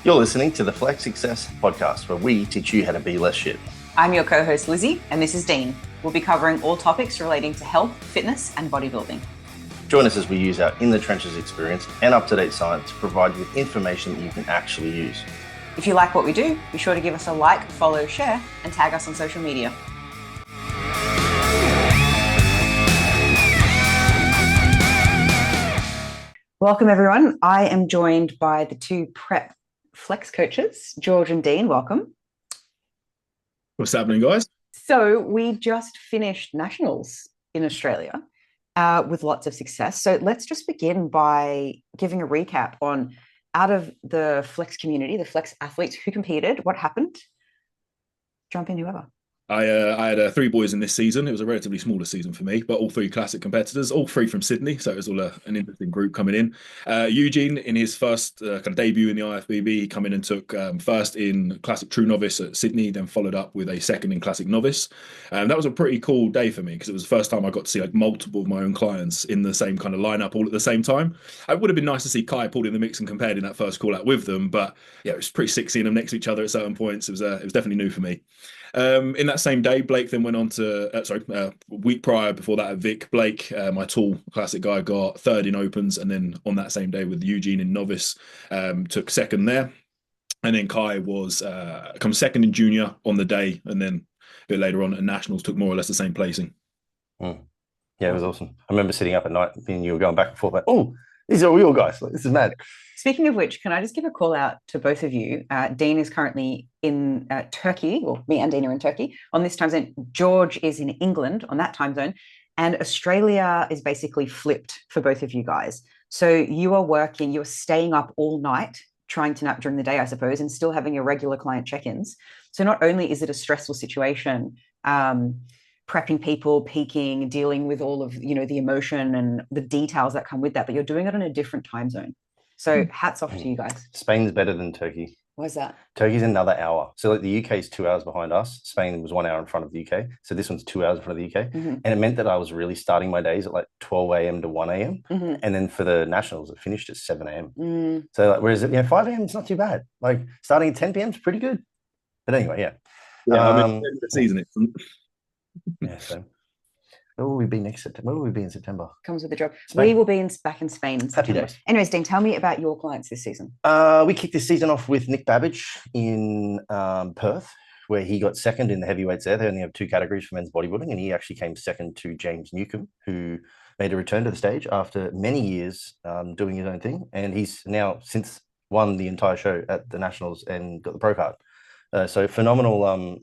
You're listening to the Flex Success podcast, where we teach you how to be less shit. I'm your co-host Lizzy, and this is Dean. We'll be covering all topics relating to health, fitness, and bodybuilding. Join us as we use our in the trenches experience and up-to-date science to provide you with information that you can actually use. If you like what we do, be sure to give us a like, follow, share, and tag us on social media. Welcome, everyone. I am joined by the two prep flex coaches, George and Dean. Welcome. What's happening, guys? So we just finished nationals in Australia with lots of success. So let's just begin by giving a recap on, out of the flex community, the flex athletes who competed, what happened? Jump in, whoever. I had three boys in this season. It was a relatively smaller season for me, but all three classic competitors, all three from Sydney. So it was all an interesting group coming in. Eugene, in his first kind of debut in the IFBB, he come in and took first in Classic True Novice at Sydney, then followed up with a second in Classic Novice. That was a pretty cool day for me because it was the first time I got to see like multiple of my own clients in the same kind of lineup all at the same time. It would have been nice to see Kai pulled in the mix and compared in that first call out with them, but yeah, it was pretty sick seeing them next to each other at certain points. It was definitely new for me. In that same day, Blake then went on to, week prior before that at Vic, Blake, my tall classic guy, got third in opens, and then on that same day with Eugene in novice, took second there. And then Kai was come second in junior on the day, and then a bit later on at nationals took more or less the same placing. Yeah, it was awesome. I remember sitting up at night and you were going back and forth like, oh, these are all your guys. Like, this is mad. Speaking of which, can I just give a call out to both of you? Dean is currently in Turkey, well, me and Dean are in Turkey on this time zone. George is in England on that time zone. And Australia is basically flipped for both of you guys. So you are working, you're staying up all night, trying to nap during the day, I suppose, and still having your regular client check-ins. So not only is it a stressful situation, prepping people, peaking, dealing with all of, the emotion and the details that come with that, but you're doing it on a different time zone. So hats off to you guys. Spain's better than Turkey. Why is that? Turkey's another hour. So like the UK is 2 hours behind us. Spain was 1 hour in front of the UK. So this one's 2 hours in front of the UK. Mm-hmm. And it meant that I was really starting my days at like 12 a.m. to 1 a.m. Mm-hmm. And then for the nationals, it finished at 7 a.m. Mm. So like, whereas 5 a.m. is not too bad. Like starting at 10 p.m. is pretty good. But anyway, yeah. Yeah, the season. Yeah, so where will we be next September? Where will we be in September? Comes with the job. Spain. We will be back in Spain in Happy September. days. Anyways, Dean, tell me about your clients this season. We kicked this season off with Nick Babbage in Perth, where he got second in the heavyweights there. They only have two categories for men's bodybuilding, and he actually came second to James Newcomb, who made a return to the stage after many years doing his own thing. And he's now since won the entire show at the Nationals and got the pro card. So phenomenal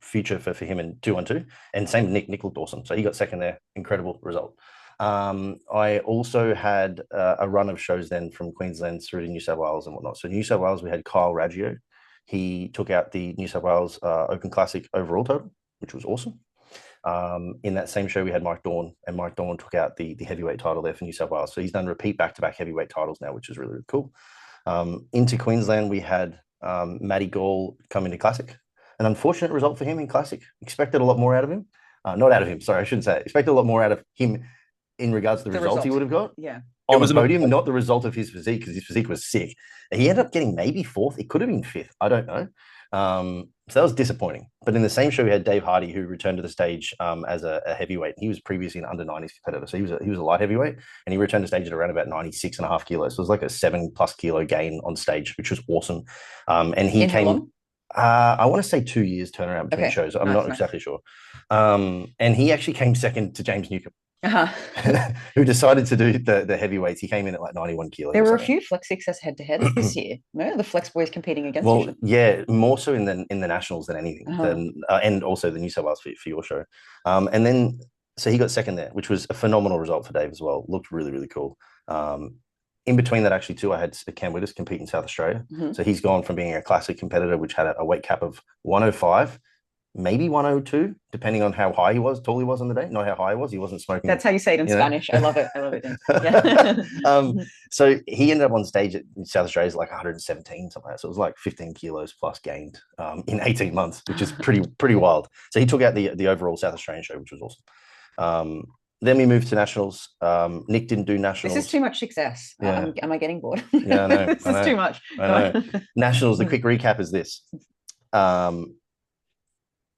future for him in 2-on-2, and same with Nick looked awesome. So he got second there. Incredible result. I also had a run of shows then from Queensland through to New South Wales and whatnot. So New South Wales, we had Kyle Raggio. He took out the New South Wales Open Classic overall total, which was awesome. In that same show, we had Mike Dawn, and Mike Dawn took out the heavyweight title there for New South Wales. So he's done repeat back-to-back heavyweight titles now, which is really, really cool. Into Queensland, we had Matty Gall come into Classic. An unfortunate result for him in Classic. Expected a lot more out of him. Not out of him, sorry, I shouldn't say it. Expected a lot more out of him in regards to the result he would have got. Yeah. On the podium, not the result of his physique, because his physique was sick. He ended up getting maybe fourth. It could have been fifth. I don't know. So that was disappointing. But in the same show, we had Dave Hardy, who returned to the stage as a heavyweight. He was previously an under 90s competitor. So he was a light heavyweight, and he returned to stage at around about 96.5 kilos. So it was like a 7+ kilo gain on stage, which was awesome. And he came... I want to say 2 years turnaround between shows. I'm not exactly sure. And he actually came second to James Newcomb, who decided to do the heavyweights. He came in at like 91 kilos. There were a few Flex Success head-to-heads this year. No, the Flex boys competing against each other. Yeah, more so in the nationals than anything, and also the New South Wales for your show. And then so he got second there, which was a phenomenal result for Dave as well. Looked really, really cool. In between that, actually, too, I had Cam Widders compete in South Australia. Mm-hmm. So he's gone from being a classic competitor, which had a weight cap of 105, maybe 102, depending on how high he was, tall he was on the day. Not how high he was. He wasn't smoking. That's how you say it in Spanish. I love it. I love it. Yeah. So he ended up on stage at South Australia's like 117, something like that. So it was like 15 kilos plus gained in 18 months, which is pretty wild. So he took out the overall South Australian show, which was awesome. then we moved to nationals. Nick didn't do nationals. This is too much success. Yeah. Am I getting bored? Yeah, I know. This is too much. I know. Nationals, the quick recap is this.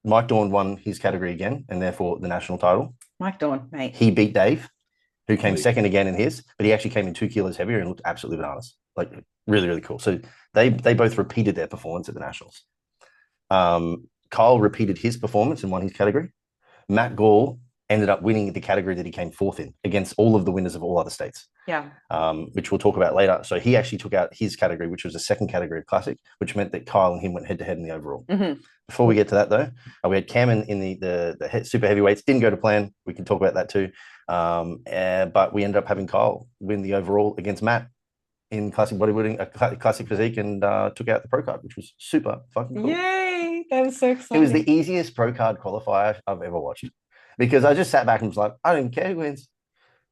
Mike Dawn won his category again, and therefore the national title. Mike Dawn, mate. He beat Dave, who came second again in his, but he actually came in 2 kilos heavier and looked absolutely bananas. Like really, really cool. So they both repeated their performance at the nationals. Kyle repeated his performance and won his category. Matt Gall ended up winning the category that he came fourth in against all of the winners of all other states. Yeah. Which we'll talk about later. So he actually took out his category, which was the second category of classic, which meant that Kyle and him went head to head in the overall. Mm-hmm. Before we get to that, though, we had Cameron in the super heavyweights. Didn't go to plan. We can talk about that too. But we ended up having Kyle win the overall against Matt in classic bodybuilding, classic physique, and took out the pro card, which was super fucking cool. Yay! That was so exciting. It was the easiest pro card qualifier I've ever watched, because I just sat back and was like, I don't even care who wins.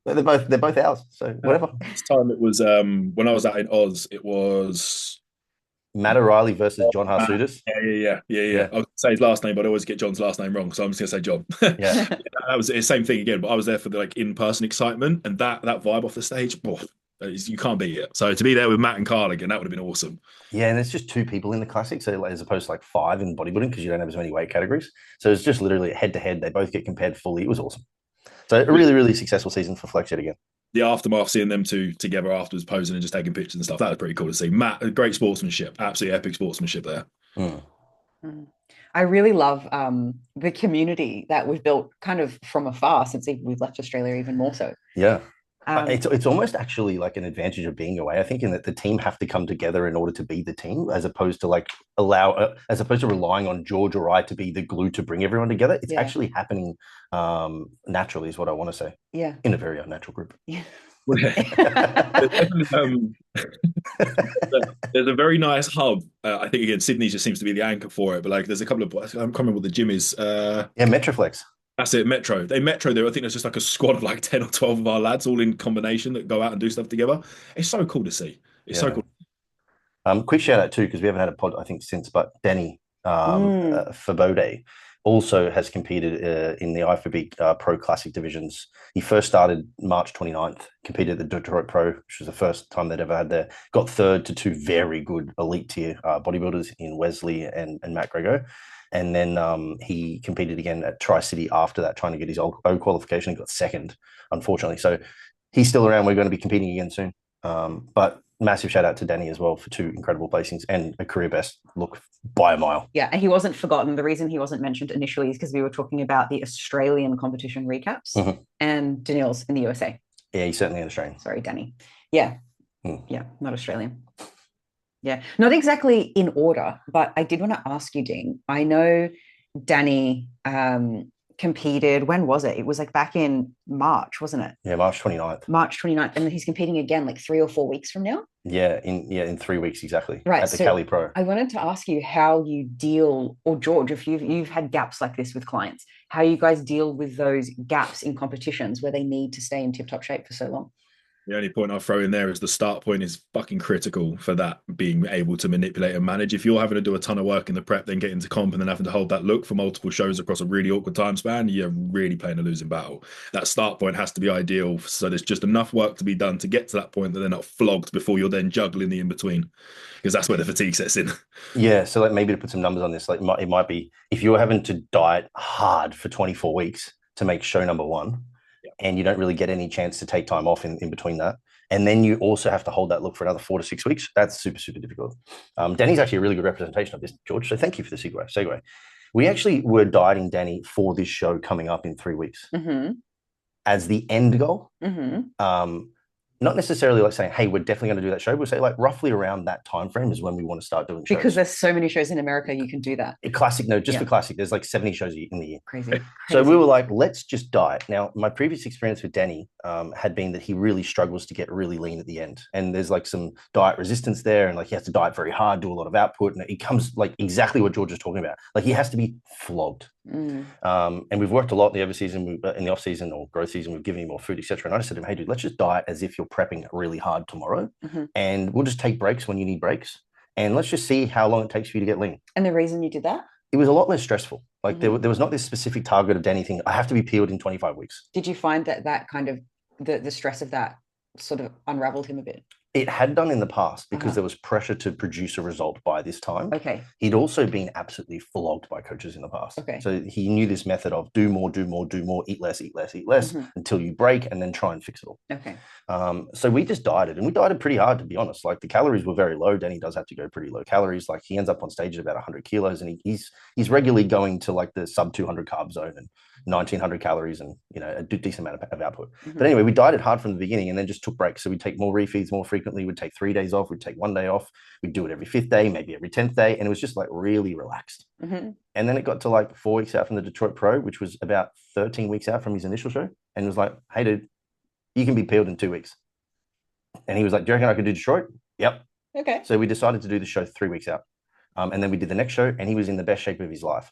They're both ours, so whatever. This time it was when I was out in Oz. It was Matt O'Reilly versus John Harsutis. Yeah. I was say his last name, but I always get John's last name wrong, so I'm just gonna say John. Yeah. That was the same thing again, but I was there for the in-person excitement and that vibe off the stage. You can't beat it. So to be there with Matt and Carl again, that would have been awesome. Yeah, and there's just 2 people in the classic, so as opposed to 5 in bodybuilding, because you don't have as many weight categories. So it's just literally head to head. They both get compared fully. It was awesome. So a really, really successful season for Flex yet again. The aftermath, seeing them two together afterwards, posing and just taking pictures and stuff, that was pretty cool to see. Matt, great sportsmanship, absolutely epic sportsmanship there. I really love the community that we've built kind of from afar since we've left Australia, even more so. Yeah. It's almost actually like an advantage of being away, I think, in that the team have to come together in order to be the team, as opposed to relying on George or I to be the glue to bring everyone together. It's actually happening naturally, is what I want to say. Yeah. In a very unnatural group. Yeah. There's a very nice hub. I think again, Sydney just seems to be the anchor for it. But there's a couple of, I can't remember what the gym is. Metroflex. That's it, Metro. Metro there. I think there's just a squad of 10 or 12 of our lads all in combination that go out and do stuff together. It's so cool to see. It's so cool. Quick shout out too, because we haven't had a pod, I think, since, but Danny Fabode also has competed in the IFBB Pro Classic divisions. He first started March 29th, competed at the Detroit Pro, which was the first time they'd ever had there. Got third to 2 very good elite tier bodybuilders in Wesley and Matt Grego. And then he competed again at Tri-City after that, trying to get his O qualification, and got second, unfortunately. So he's still around. We're going to be competing again soon. But massive shout out to Danny as well for 2 incredible placings and a career best look by a mile. Yeah, and he wasn't forgotten. The reason he wasn't mentioned initially is because we were talking about the Australian competition recaps and Daniil's in the USA. Yeah, he's certainly an Australian. Sorry, Danny. Yeah. Yeah, not Australian. Yeah, not exactly in order, but I did want to ask you, Dean. I know Danny competed. When was it? It was back in March, wasn't it? Yeah, March 29th. March 29th. And he's competing again 3 or 4 weeks from now? Yeah, in 3 weeks exactly. Right. At the Cali Pro. I wanted to ask you how you deal, or George, if you've had gaps like this with clients, how you guys deal with those gaps in competitions where they need to stay in tip-top shape for so long. The only point I'll throw in there is the start point is fucking critical for that, being able to manipulate and manage. If you're having to do a ton of work in the prep, then get into comp and then having to hold that look for multiple shows across a really awkward time span, you're really playing a losing battle. That start point has to be ideal. So there's just enough work to be done to get to that point that they're not flogged before you're then juggling the in-between, because that's where the fatigue sets in. Yeah. So maybe to put some numbers on this, it might be if you're having to diet hard for 24 weeks to make show number 1, and you don't really get any chance to take time off in between that. And then you also have to hold that look for another 4 to 6 weeks. That's super, super difficult. Danny's actually a really good representation of this, George. So thank you for the segue. We actually were dieting Danny for this show coming up in 3 weeks as the end goal. Not necessarily saying, hey, we're definitely going to do that show. We'll say roughly around that time frame is when we want to start doing shows. Because there's so many shows in America, you can do that. Classic, no, just for classic. There's 70 shows in the year. Crazy. So we were let's just diet. Now, my previous experience with Danny had been that he really struggles to get really lean at the end. And there's some diet resistance there. And he has to diet very hard, do a lot of output. And it comes exactly what George is talking about. He has to be flogged. And we've worked a lot in the season, in the off season or growth season. We've given him more food, etc. And I just said to him, hey, dude, let's just diet as if you're prepping really hard tomorrow, and we'll just take breaks when you need breaks, and let's just see how long it takes for you to get lean. And the reason you did that? it was a lot less stressful. Like there was not this specific target of anything. I have to be peeled in 25 weeks. Did you find that kind of the stress of that sort of unraveled him a bit? It had done in the past because there was pressure to produce a result by this time. Okay. He'd also been absolutely flogged by coaches in the past. Okay. So he knew this method of do more, eat less, until you break and then try and fix it all. Okay. So we just dieted, and we dieted pretty hard, to be honest. Like the calories were very low. Danny does have to go pretty low calories. Like he ends up on stage at about 100 kilos, and he's regularly going to like the sub 200 carb zone and 1900 calories and, you know, a decent amount of output. But anyway, we dieted hard from the beginning and then just took breaks. So we'd take more refeeds more frequently. We'd take 3 days off. We'd take 1 day off. We'd do it every 5th day, maybe every 10th day. And it was just like really relaxed. And then it got to like 4 weeks out from the Detroit Pro, which was about 13 weeks out from his initial show. And it was like, hey, dude, you can be peeled in 2 weeks. And he was like, do you reckon I could do Detroit? Yep. Okay. So we decided to do the show 3 weeks out. And then we did the next show, and he was in the best shape of his life.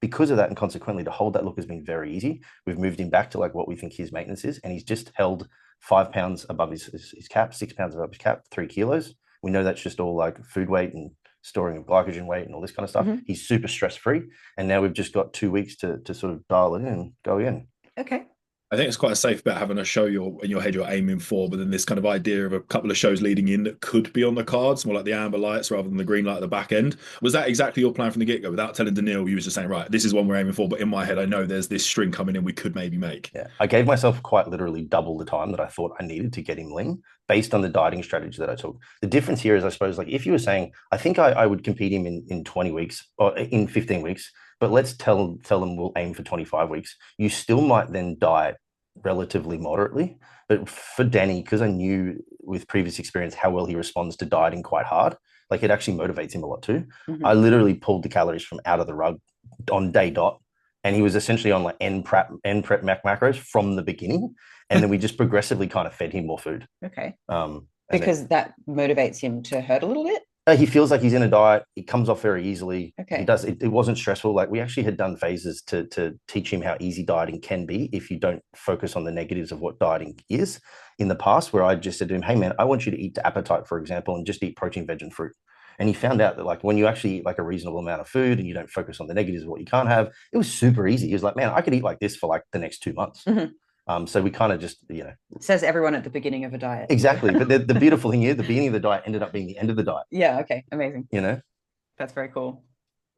Because of that, and consequently, to hold that look has been very easy. We've moved him back to like what we think his maintenance is, and he's just held 5 pounds above his cap, 6 pounds above his cap, 3 kilos. We know that's just all like food weight and storing of glycogen weight and all this kind of stuff. He's super stress-free, and now we've just got 2 weeks to sort of dial it in and go in. Okay. I think it's quite a safe bet having a show in your head you're aiming for, but then this kind of idea of a couple of shows leading in that could be on the cards, more like the amber lights rather than the green light at the back end. Was that exactly your plan from the get-go? Without telling Daniil, you was just saying, right, this is one we're aiming for, but in my head, I know there's this string coming in we could maybe make. Yeah, I gave myself quite literally double the time that I thought I needed to get him lean based on the dieting strategy that I took. The difference here is, I suppose, like if you were saying, I think I would compete him in 20 weeks or in 15 weeks, but let's tell them we'll aim for 25 weeks. You still might then diet relatively moderately. But for Danny, because I knew with previous experience how well he responds to dieting quite hard, like it actually motivates him a lot too. I literally pulled the calories from out of the rug on day dot, and he was essentially on like end prep macros from the beginning, and then we just progressively kind of fed him more food. Okay. Because that motivates him to hurt a little bit. He feels like he's in a diet. It comes off very easily. Okay. He does. It wasn't stressful. Like we actually had done phases to teach him how easy dieting can be if you don't focus on the negatives of what dieting is in the past, where I just said to him, hey man, I want you to eat to appetite, for example, and just eat protein, veg, and fruit. And he found out that like when you actually eat like a reasonable amount of food and you don't focus on the negatives of what you can't have, it was super easy. He was like, man, I could eat like this for like the next 2 months. So we kind of just, you know. Says everyone at the beginning of a diet. Exactly. But the beautiful thing is the beginning of the diet ended up being the end of the diet. Yeah. Okay. Amazing. You know? That's very cool.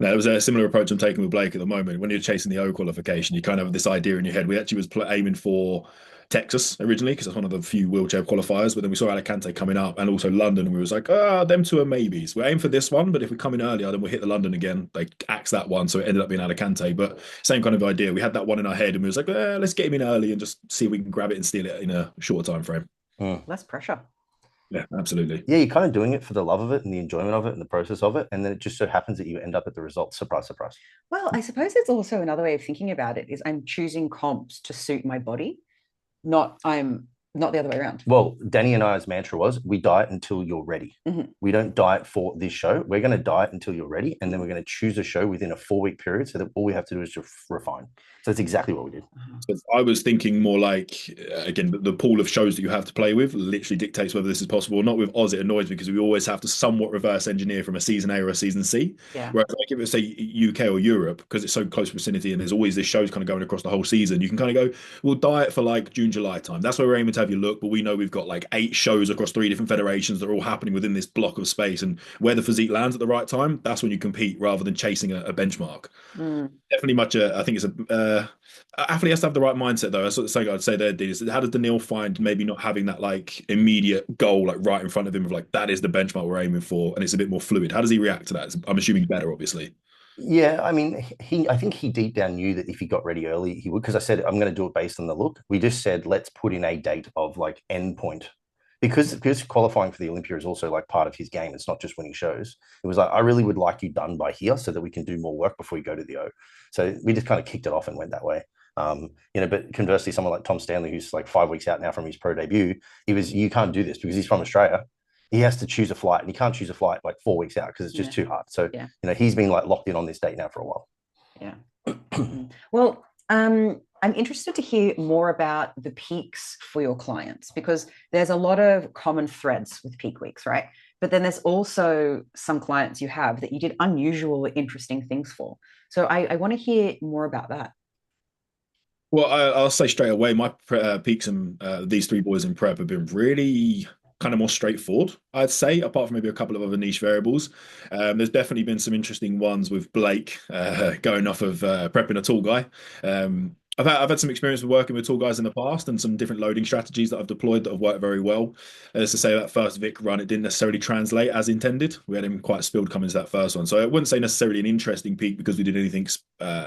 Now, it was a similar approach I'm taking with Blake at the moment. When you're chasing the O qualification, you kind of have this idea in your head. We actually was aiming for Texas originally because that's one of the few wheelchair qualifiers, but then we saw Alicante coming up and also London, and we was like, them two are maybes. We're aiming for this one, but if we come in earlier, then we'll hit the London again. They axed that one, so it ended up being Alicante, but same kind of idea. We had that one in our head and we was like, let's get him in early and just see if we can grab it and steal it in a shorter time frame. Less pressure. Yeah, absolutely. Yeah, you're kind of doing it for the love of it and the enjoyment of it and the process of it. And then it just so happens that you end up at the results. Surprise, surprise. Well, I suppose it's also another way of thinking about it is I'm choosing comps to suit my body, not the other way around. Well, Danny and I's mantra was, we diet until you're ready. We don't diet for this show. We're going to diet until you're ready. And then we're going to choose a show within a 4-week period so that all we have to do is just refine. So that's exactly what we did. So I was thinking more like, again, the pool of shows that you have to play with literally dictates whether this is possible or not. With Oz, it annoys me because we always have to somewhat reverse engineer from a season A or a season C. Yeah. Whereas like if it's say UK or Europe, because it's so close vicinity and there's always this shows kind of going across the whole season, you can kind of go, we'll diet for like June, July time. That's where we're aiming to have you look, but we know we've got like 8 shows across 3 different federations that are all happening within this block of space, and where the physique lands at the right time, that's when you compete rather than chasing a benchmark. Definitely I think it's athlete has to have the right mindset though. That's something I'd say there, Dean, is how does Daniil find maybe not having that like immediate goal like right in front of him of like that is the benchmark we're aiming for, and it's a bit more fluid? How does he react to that? I'm assuming better, obviously. Yeah, I mean, I think he deep down knew that if he got ready early, he would, because I said, I'm going to do it based on the look. We just said, let's put in a date of like end point. Because qualifying for the Olympia is also like part of his game. It's not just winning shows. It was like, I really would like you done by here so that we can do more work before we go to the O. So we just kind of kicked it off and went that way. But conversely, someone like Tom Stanley, who's like 5 weeks out now from his pro debut, you can't do this because he's from Australia. He has to choose a flight, and he can't choose a flight like 4 weeks out because it's just too hard. So, he's been like locked in on this date now for a while. Yeah. Well, I'm interested to hear more about the peaks for your clients, because there's a lot of common threads with peak weeks, right? But then there's also some clients you have that you did unusual or interesting things for. So I want to hear more about that. Well, I'll say straight away, my peaks and these three boys in prep have been really kind of more straightforward, I'd say, apart from maybe a couple of other niche variables. There's definitely been some interesting ones with Blake going off of prepping a tall guy. I've had some experience with working with tall guys in the past and some different loading strategies that I've deployed that have worked very well. As to say, that first Vic run, it didn't necessarily translate as intended. We had him quite spilled coming to that first one. So I wouldn't say necessarily an interesting peak because we did anything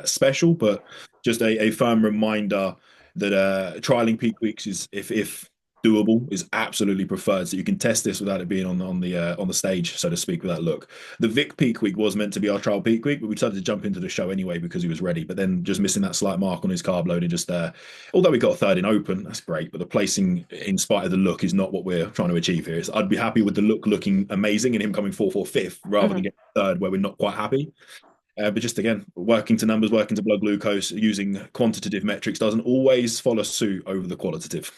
special, but just a firm reminder that trialing peak weeks is, if doable, is absolutely preferred. So you can test this without it being on the stage, so to speak, with that look. The Vic peak week was meant to be our trial peak week, but we decided to jump into the show anyway because he was ready. But then just missing that slight mark on his carb load, and just although we got a third in open, that's great. But the placing, in spite of the look, is not what we're trying to achieve here. So I'd be happy with the look looking amazing and him coming 4th or 5th rather than getting third where we're not quite happy. But just again, working to numbers, working to blood glucose, using quantitative metrics doesn't always follow suit over the qualitative.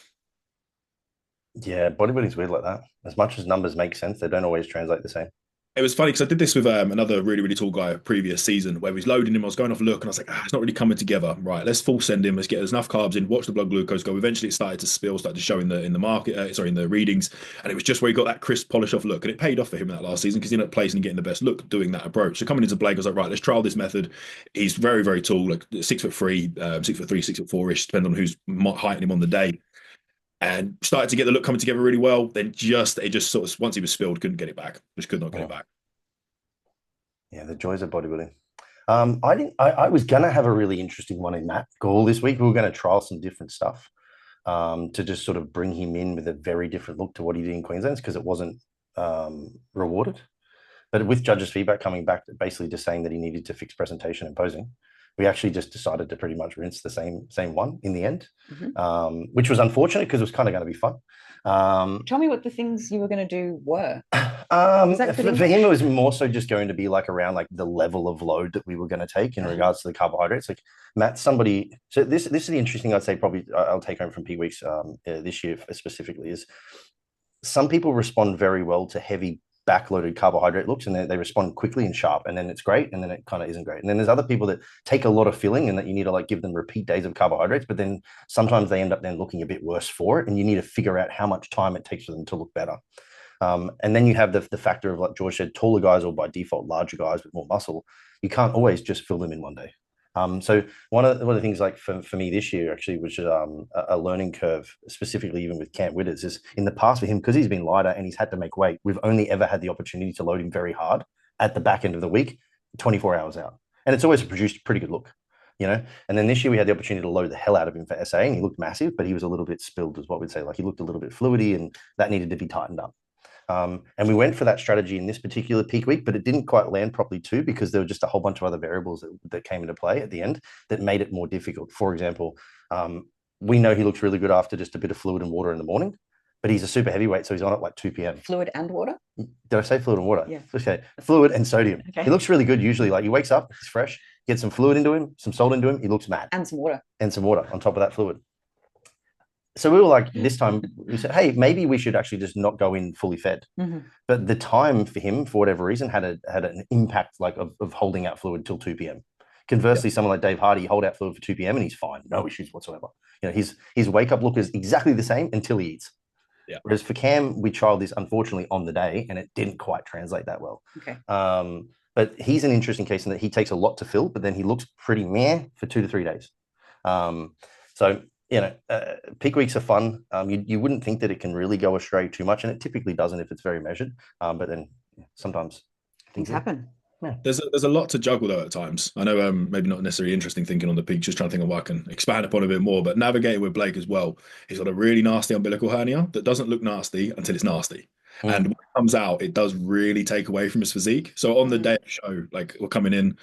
Yeah, bodybuilding's weird like that. As much as numbers make sense, they don't always translate the same. It was funny because I did this with another really, really tall guy previous season where we was loading him. I was going off a look and I was like, it's not really coming together. Right, let's full send him. Let's get enough carbs in. Watch the blood glucose go. Eventually, it started to spill, started to show in the market, in the readings, and it was just where he got that crisp, polish off look, and it paid off for him in that last season because he ended up placing and getting the best look doing that approach. So coming into Blake, I was like, right, let's trial this method. He's very, very tall, like 6'3", 6'3", 6'4" depending on who's heighting him on the day. And started to get the look coming together really well. Then it just sort of, once he was spilled, couldn't get it back. Just could not get it back. Yeah, the joys of bodybuilding. I was gonna have a really interesting one in Matt Gall this week. We were going to trial some different stuff to just sort of bring him in with a very different look to what he did in Queensland because it wasn't rewarded. But with judges' feedback coming back, basically just saying that he needed to fix presentation and posing, we actually just decided to pretty much rinse the same one in the end, which was unfortunate because it was kind of going to be fun. Tell me what the things you were going to do were. For him, it was more so just going to be like around like the level of load that we were going to take in regards to the carbohydrates. Like Matt's somebody. So this is the interesting. I'd say probably I'll take home from Peak Weeks this year specifically is some people respond very well to heavy backloaded carbohydrate looks and they respond quickly and sharp and then it's great and then it kind of isn't great. And then there's other people that take a lot of filling and that you need to like give them repeat days of carbohydrates, but then sometimes they end up then looking a bit worse for it and you need to figure out how much time it takes for them to look better. And then you have the factor of, like George said, taller guys or by default larger guys with more muscle. You can't always just fill them in one day. So one of the things like for me this year actually was a learning curve, specifically even with Camp Witters, is in the past for him, because he's been lighter and he's had to make weight, we've only ever had the opportunity to load him very hard at the back end of the week, 24 hours out. And it's always produced a pretty good look, you know? And then this year we had the opportunity to load the hell out of him for SA and he looked massive, but he was a little bit spilled is what we'd say. Like he looked a little bit fluidy and that needed to be tightened up. And we went for that strategy in this particular peak week, but it didn't quite land properly too, because there were just a whole bunch of other variables that came into play at the end that made it more difficult. For example, we know he looks really good after just a bit of fluid and water in the morning, but he's a super heavyweight, so he's on at like 2 p.m. Fluid and water? Did I say fluid and water? Yeah. Okay. Fluid and sodium. Okay. He looks really good usually. Like he wakes up, he's fresh, get some fluid into him, some salt into him, he looks mad. And some water. And some water on top of that fluid. So we were like, this time we said, hey, maybe we should actually just not go in fully fed. But the time for him, for whatever reason, had an impact like of holding out fluid till 2 p.m. Conversely, someone like Dave Hardy, hold out fluid for 2 p.m. and he's fine, no issues whatsoever. You know, his wake up look is exactly the same until he eats. Yeah. Whereas for Cam, we trialed this unfortunately on the day and it didn't quite translate that well. Okay. But he's an interesting case in that he takes a lot to fill, but then he looks pretty meh for 2 to 3 days. So you know, peak weeks are fun. You wouldn't think that it can really go astray too much, and it typically doesn't if it's very measured. But then sometimes things happen. Yeah. There's a lot to juggle though at times. I know maybe not necessarily interesting thinking on the peak, just trying to think of what I can expand upon a bit more. But navigating with Blake as well, he's got a really nasty umbilical hernia that doesn't look nasty until it's nasty. And when it comes out, it does really take away from his physique. So on the day of show, like we're coming in,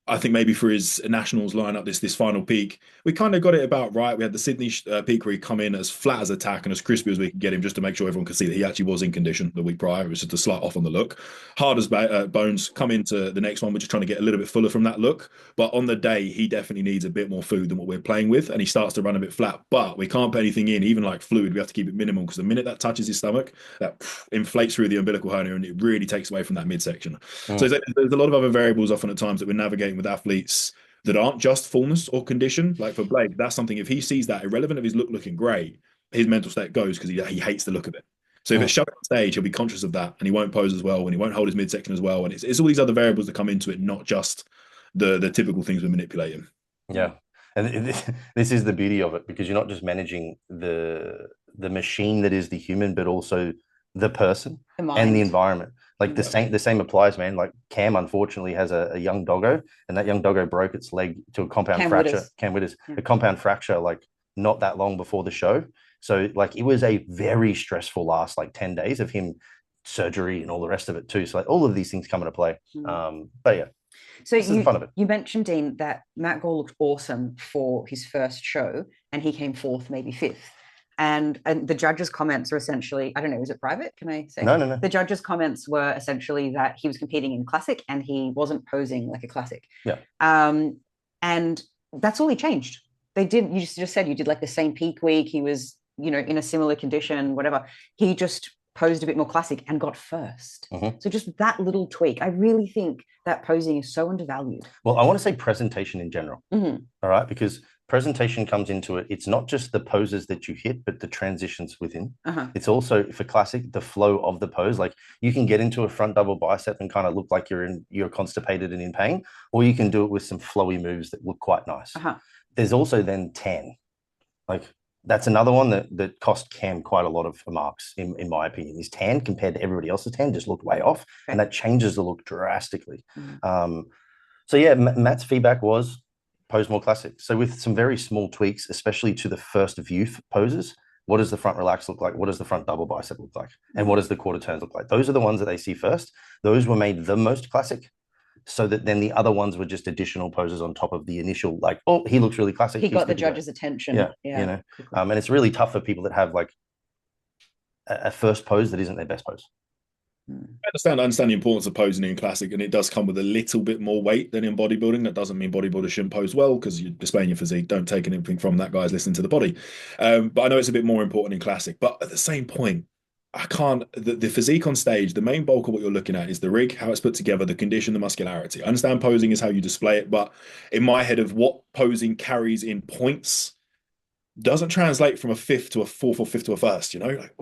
I think maybe for his nationals lineup, this final peak, we kind of got it about right. We had the Sydney peak where he come in as flat as attack and as crispy as we could get him, just to make sure everyone could see that he actually was in condition the week prior. It was just a slight off on the look. Hard as bones. Come into the next one, we're just trying to get a little bit fuller from that look. But on the day, he definitely needs a bit more food than what we're playing with, and he starts to run a bit flat. But we can't put anything in, even like fluid. We have to keep it minimal because the minute that touches his stomach, that inflates through the umbilical hernia, and it really takes away from that midsection. So there's a lot of other variables often at times that we're navigating with athletes that aren't just fullness or condition. Like for Blake, that's something, if he sees that, irrelevant of his look looking great, his mental state goes because he hates the look of it. So if it's showing on stage, he'll be conscious of that and he won't pose as well and he won't hold his midsection as well. And it's all these other variables that come into it, not just the typical things we're manipulating. Yeah. And this is the beauty of it, because you're not just managing the machine that is the human, but also the person and the environment. Like the same applies, man. Like Cam unfortunately has a young doggo, and that young doggo broke its leg to a compound fracture. Cam Witters, a compound fracture, like not that long before the show. So like it was a very stressful last like 10 days of him, surgery and all the rest of it too. So like all of these things come into play. But yeah. So you mentioned, Dean, that Matt Gore looked awesome for his first show, and he came fourth, maybe fifth. And the judges' comments are essentially, I don't know, is it private? Can I say? No. The judges' comments were essentially that he was competing in classic and he wasn't posing like a classic. Yeah. And that's all he changed. You just said you did like the same peak week. He was, in a similar condition, whatever. He just posed a bit more classic and got first. So just that little tweak, I really think that posing is so undervalued. Well, I want to say presentation in general. All right, because presentation comes into it. It's not just the poses that you hit, but the transitions within. It's also, for classic, the flow of the pose. Like you can get into a front double bicep and kind of look like you're constipated and in pain, or you can do it with some flowy moves that look quite nice. There's also then tan. Like that's another one that cost Cam quite a lot of marks, in my opinion. His tan compared to everybody else's tan just looked way off, and that changes the look drastically. So yeah, Matt's feedback was pose more classic. So with some very small tweaks, especially to the first view poses, what does the front relax look like? What does the front double bicep look like? And what does the quarter turns look like? Those are the ones that they see first. Those were made the most classic, so that then the other ones were just additional poses on top of the initial, like, oh, he looks really classic. He got the judges' attention. Yeah. And it's really tough for people that have like a first pose that isn't their best pose. I understand the importance of posing in classic, and it does come with a little bit more weight than in bodybuilding. That doesn't mean bodybuilders shouldn't pose well, because you're displaying your physique. Don't take anything from that, guys. Listen to the body. But I know it's a bit more important in classic. But at the same point, I can't. The physique on stage, the main bulk of what you're looking at is the rig, how it's put together, the condition, the muscularity. I understand posing is how you display it, but in my head of what posing carries in points doesn't translate from a fifth to a fourth or fifth to a first, Like,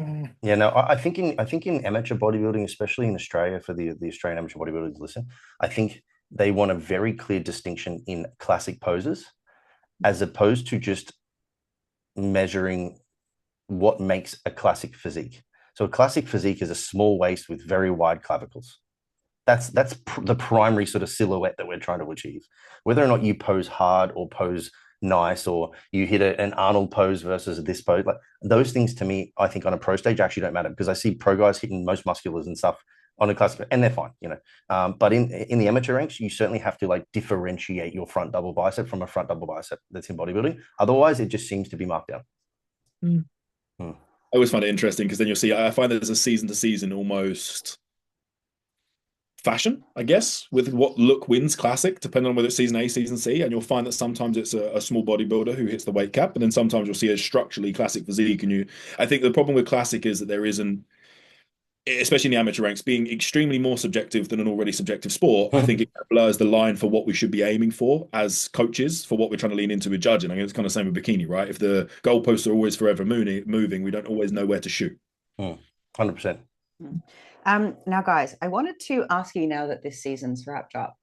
Yeah, no, I think in amateur bodybuilding, especially in Australia, for the Australian amateur bodybuilders to listen, I think they want a very clear distinction in classic poses, as opposed to just measuring what makes a classic physique. So a classic physique is a small waist with very wide clavicles. That's the primary sort of silhouette that we're trying to achieve. Whether or not you pose hard or pose nice, or you hit an Arnold pose versus this pose, like those things to me, I think on a pro stage actually don't matter, because I see pro guys hitting most musculars and stuff on a classic, and they're fine, but in the amateur ranks, you certainly have to like differentiate your front double bicep from a front double bicep that's in bodybuilding. Otherwise it just seems to be marked down. I always find it interesting, because then you'll see, I find there's a season to season almost fashion, I guess, with what look wins classic, depending on whether it's season A, season C. And you'll find that sometimes it's a small bodybuilder who hits the weight cap, and then sometimes you'll see a structurally classic physique. And I think the problem with classic is that there isn't, especially in the amateur ranks, being extremely more subjective than an already subjective sport. I think it blurs the line for what we should be aiming for as coaches, for what we're trying to lean into with judging. I mean, it's kind of the same with bikini, right? If the goalposts are always forever moving, we don't always know where to shoot. 100%. Now, guys, I wanted to ask you, now that this season's wrapped up,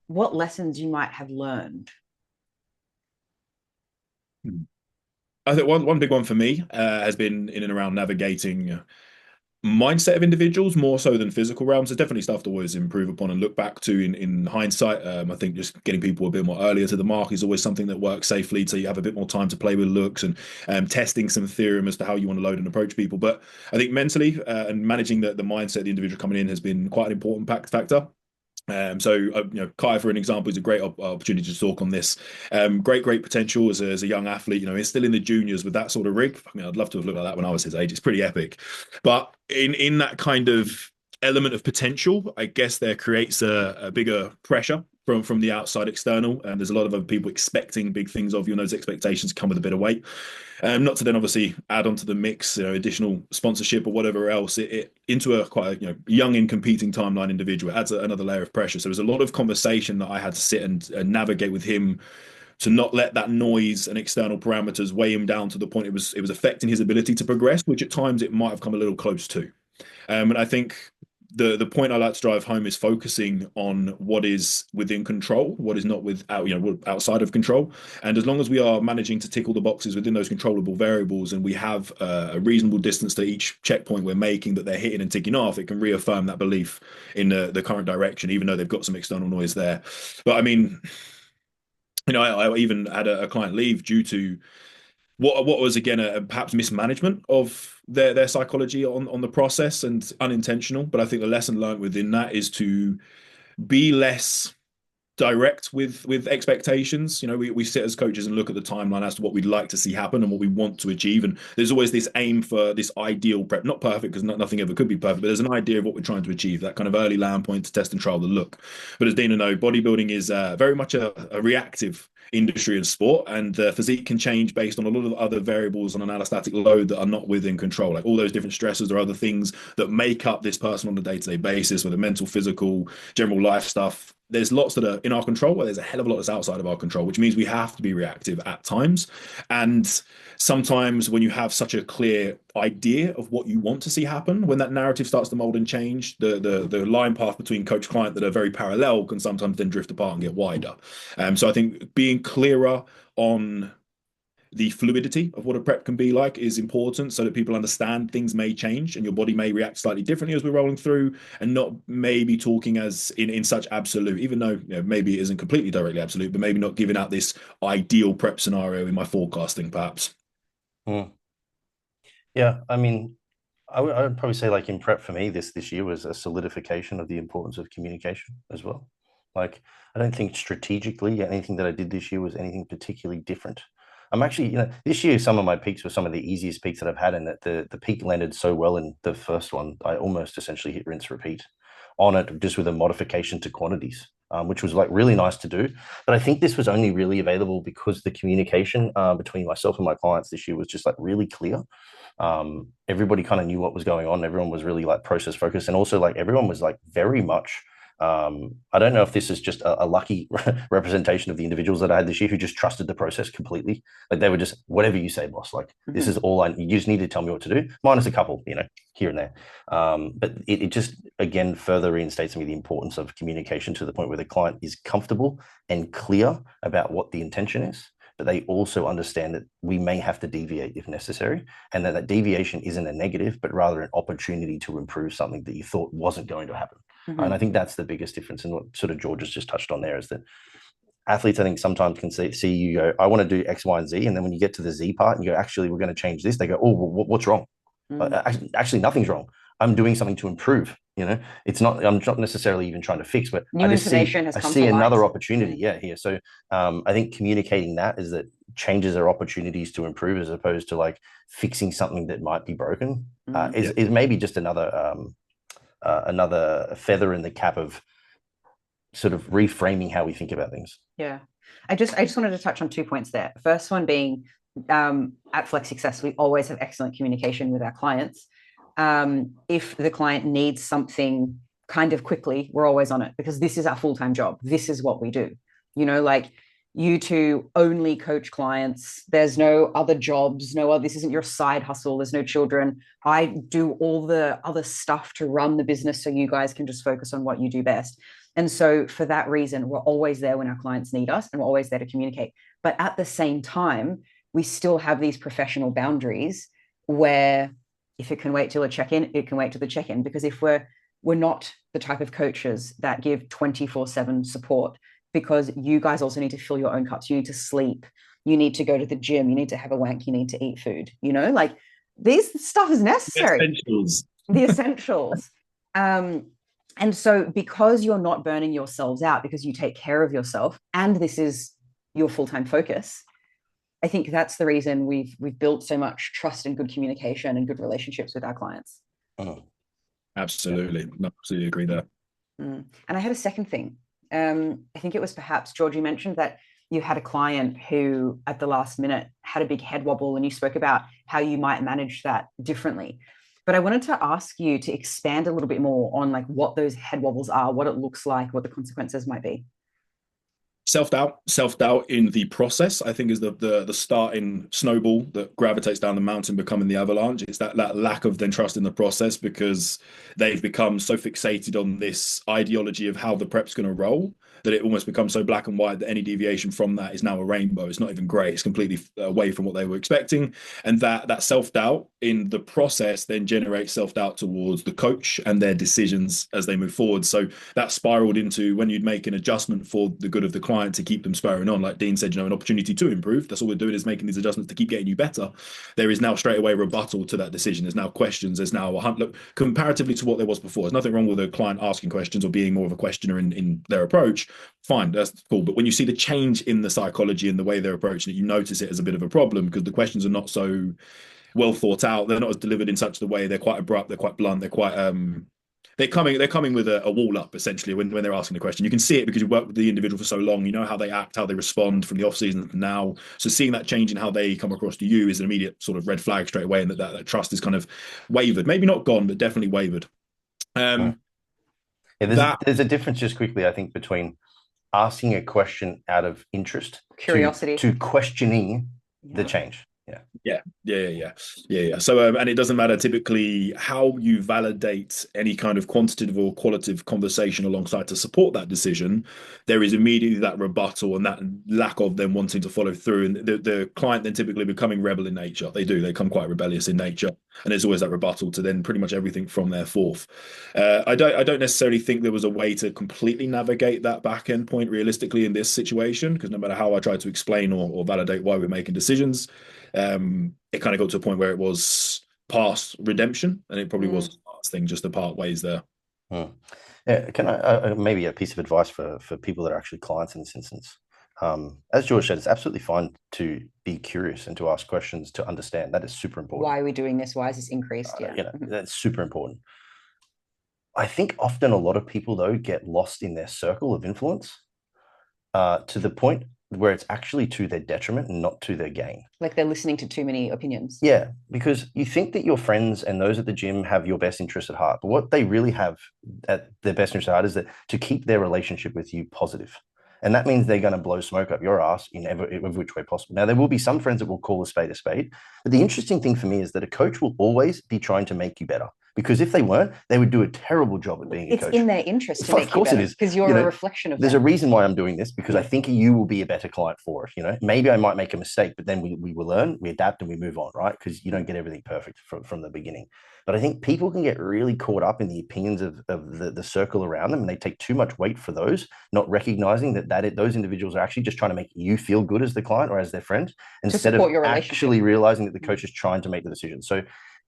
what lessons you might have learned. I think one big one for me has been in and around navigating mindset of individuals more so than physical realms. There's definitely stuff to always improve upon and look back to in hindsight. I think just getting people a bit more earlier to the mark is always something that works safely, so you have a bit more time to play with looks and testing some theorem as to how you want to load and approach people. But I think mentally and managing the mindset of the individual coming in has been quite an important factor. Kai, for an example, is a great opportunity to talk on this. Great potential as a young athlete. He's still in the juniors with that sort of rig. I mean, I'd love to have looked like that when I was his age. It's pretty epic. But in that kind of element of potential, I guess there creates a bigger pressure from the outside external. And there's a lot of other people expecting big things of you, and those expectations come with a bit of weight. Not to then obviously add onto the mix, additional sponsorship or whatever else, it into a quite a young and competing timeline individual, it adds another layer of pressure. So there's a lot of conversation that I had to sit and navigate with him to not let that noise and external parameters weigh him down to the point it was affecting his ability to progress, which at times it might have come a little close to. And I think the point I like to drive home is focusing on what is within control, what is not outside of control. And as long as we are managing to tick all the boxes within those controllable variables, and we have a reasonable distance to each checkpoint we're making that they're hitting and ticking off, it can reaffirm that belief in the current direction, even though they've got some external noise there. But I mean, I even had a client leave due to what was again a perhaps mismanagement of their psychology on the process, and unintentional. But I think the lesson learned within that is to be less direct with expectations. We sit as coaches and look at the timeline as to what we'd like to see happen and what we want to achieve. And there's always this aim for this ideal prep, not perfect because nothing ever could be perfect, but there's an idea of what we're trying to achieve, that kind of early land point to test and trial the look. But as Dina know, bodybuilding is very much a reactive industry and sport, and the physique can change based on a lot of other variables on an allostatic load that are not within control, like all those different stressors or other things that make up this person on a day-to-day basis, whether mental, physical, general life stuff. There's lots that are in our control, where there's a hell of a lot that's outside of our control, which means we have to be reactive at times. And sometimes when you have such a clear idea of what you want to see happen, when that narrative starts to mold and change, the line path between coach client that are very parallel can sometimes then drift apart and get wider. So I think being clearer on the fluidity of what a prep can be like is important, so that people understand things may change and your body may react slightly differently as we're rolling through, and not maybe talking as in such absolute, even though maybe it isn't completely directly absolute, but maybe not giving out this ideal prep scenario in my forecasting perhaps. Yeah, I mean, I would probably say, like, in prep for me, this year was a solidification of the importance of communication as well. Like, I don't think strategically anything that I did this year was anything particularly different. I'm actually, this year some of my peaks were some of the easiest peaks that I've had, and that the peak landed so well in the first one, I almost essentially hit rinse repeat on it, just with a modification to quantities, which was like really nice to do. But I think this was only really available because the communication between myself and my clients this year was just like really clear. Everybody kind of knew what was going on. Everyone was really like process focused, and also like everyone was like very much I don't know if this is just a lucky representation of the individuals that I had this year, who just trusted the process completely. Like, they were just, whatever you say, boss, like this is all you just need to tell me what to do, minus a couple, here and there. But it just, again, further reinstates me the importance of communication, to the point where the client is comfortable and clear about what the intention is, but they also understand that we may have to deviate if necessary, and that deviation isn't a negative, but rather an opportunity to improve something that you thought wasn't going to happen. And I think that's the biggest difference. And what sort of George has just touched on there is that athletes, I think, sometimes can see you go, I want to do X, Y, and Z. And then when you get to the Z part and you go, actually, we're going to change this, they go, oh, well, what's wrong? Actually, nothing's wrong. I'm doing something to improve. It's not, I'm not necessarily even trying to fix, but New information has come to light. I see another opportunity. Yeah, here. So I think communicating that is that changes are opportunities to improve, as opposed to like fixing something that might be broken. Is maybe just another feather in the cap of sort of reframing how we think about things. Yeah. I just wanted to touch on 2 points there. First one being, at Flex Success, we always have excellent communication with our clients. If the client needs something kind of quickly, we're always on it, because this is our full-time job. This is what we do. Like, you two only coach clients. There's no other jobs, this isn't your side hustle. There's no children. I do all the other stuff to run the business, so you guys can just focus on what you do best. And so for that reason, we're always there when our clients need us, and we're always there to communicate. But at the same time, we still have these professional boundaries, where if it can wait till a check-in, it can wait till the check-in. Because if we're not the type of coaches that give 24/7 support, because you guys also need to fill your own cups. You need to sleep. You need to go to the gym. You need to have a wank. You need to eat food. Like, this stuff is necessary. The essentials. The essentials. And so because you're not burning yourselves out, because you take care of yourself, and this is your full-time focus, I think that's the reason we've built so much trust and good communication and good relationships with our clients. Absolutely. No, absolutely agree there. And I had a second thing. I think it was perhaps, George, you mentioned that you had a client who at the last minute had a big head wobble, and you spoke about how you might manage that differently. But I wanted to ask you to expand a little bit more on like what those head wobbles are, what it looks like, what the consequences might be. Self-doubt in the process, I think, is the starting snowball that gravitates down the mountain, becoming the avalanche. It's that lack of then trust in the process, because they've become so fixated on this ideology of how the prep's going to roll that it almost becomes so black and white that any deviation from that is now a rainbow. It's not even grey. It's completely away from what they were expecting. And that self-doubt in the process then generates self-doubt towards the coach and their decisions as they move forward. So that spiraled into when you'd make an adjustment for the good of the client to keep them spurring on. Like Dean said, an opportunity to improve. That's all we're doing, is making these adjustments to keep getting you better. There is now straight away rebuttal to that decision. There's now questions. There's now look, comparatively to what there was before. There's nothing wrong with a client asking questions or being more of a questioner in their approach. Fine, that's cool. But when you see the change in the psychology and the way they're approaching it, you notice it as a bit of a problem, because the questions are not so well thought out. They're not as delivered in such a way. They're quite abrupt. They're quite blunt. They're quite they're coming with a wall up, essentially, when they're asking the question. You can see it because you work with the individual for so long. You know how they act, how they respond from the off season to now. So seeing that change in how they come across to you is an immediate sort of red flag straight away, and that trust is kind of wavered. Maybe not gone, but definitely wavered. There's a difference, just quickly, I think, between asking a question out of interest, curiosity, to questioning the change. Yeah. So, and it doesn't matter typically how you validate any kind of quantitative or qualitative conversation alongside to support that decision. There is immediately that rebuttal and that lack of them wanting to follow through, and the client then typically becoming rebel in nature. They become quite rebellious in nature, and there's always that rebuttal to then pretty much everything from there forth. I don't necessarily think there was a way to completely navigate that back end point realistically in this situation, because no matter how I try to explain or validate why we're making decisions, it kind of got to a point where it was past redemption, and it probably was a past thing just to part ways there. Yeah, can I maybe a piece of advice for people that are actually clients in this instance? As George said, it's absolutely fine to be curious and to ask questions to understand. That is super important. Why are we doing this? Why is this increased? That's super important. I think often a lot of people, though, get lost in their circle of influence to the point where it's actually to their detriment and not to their gain. Like they're listening to too many opinions. Yeah, because you think that your friends and those at the gym have your best interest at heart, but what they really have at their best interest at heart is that to keep their relationship with you positive. And that means they're going to blow smoke up your ass in every which way possible. Now, there will be some friends that will call a spade, but the interesting thing for me is that a coach will always be trying to make you better. Because if they weren't, they would do a terrible job at being a coach. It's in their interest to make you better. Of course it is. Because you're a reflection of that. There's a reason why I'm doing this, because I think you will be a better client for it. Maybe I might make a mistake, but then we will learn, we adapt, and we move on, right? Because you don't get everything perfect from the beginning. But I think people can get really caught up in the opinions of the circle around them, and they take too much weight for those, not recognizing that those individuals are actually just trying to make you feel good as the client or as their friend, instead of actually realizing that the coach is trying to make the decision. So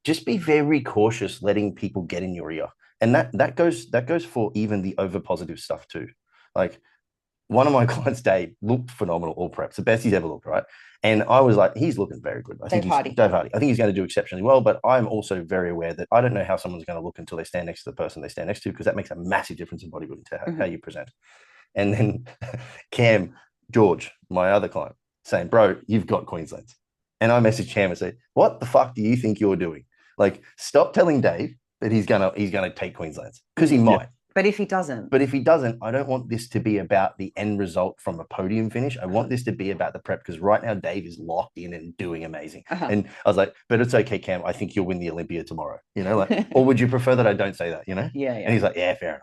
just be very cautious letting people get in your ear. And that goes for even the over positive stuff too. Like one of my clients, Dave, looked phenomenal all prep. It's the best he's ever looked, right? And I was like, he's looking very good. Dave Hardy. I think he's going to do exceptionally well, but I'm also very aware that I don't know how someone's going to look until they stand next to the person they stand next to, because that makes a massive difference in bodybuilding to how you present. And then Cam, George, my other client, saying, bro, you've got Queensland's. And I messaged Cam and said, what the fuck do you think you're doing? Like, stop telling Dave that he's gonna take Queensland's, because he might. But if he doesn't, I don't want this to be about the end result from a podium finish. I want this to be about the prep, because right now Dave is locked in and doing amazing. And I was like, but it's okay, Cam. I think you'll win the Olympia tomorrow. Or would you prefer that I don't say that? Yeah. And he's like, yeah, fair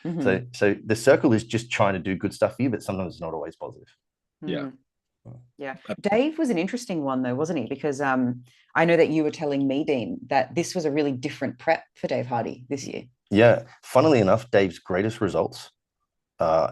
enough. So the circle is just trying to do good stuff for you, but sometimes it's not always positive. Yeah. Dave was an interesting one though, wasn't he? Because I know that you were telling me, Dean, that this was a really different prep for Dave Hardy this year. Yeah. Funnily enough, Dave's greatest results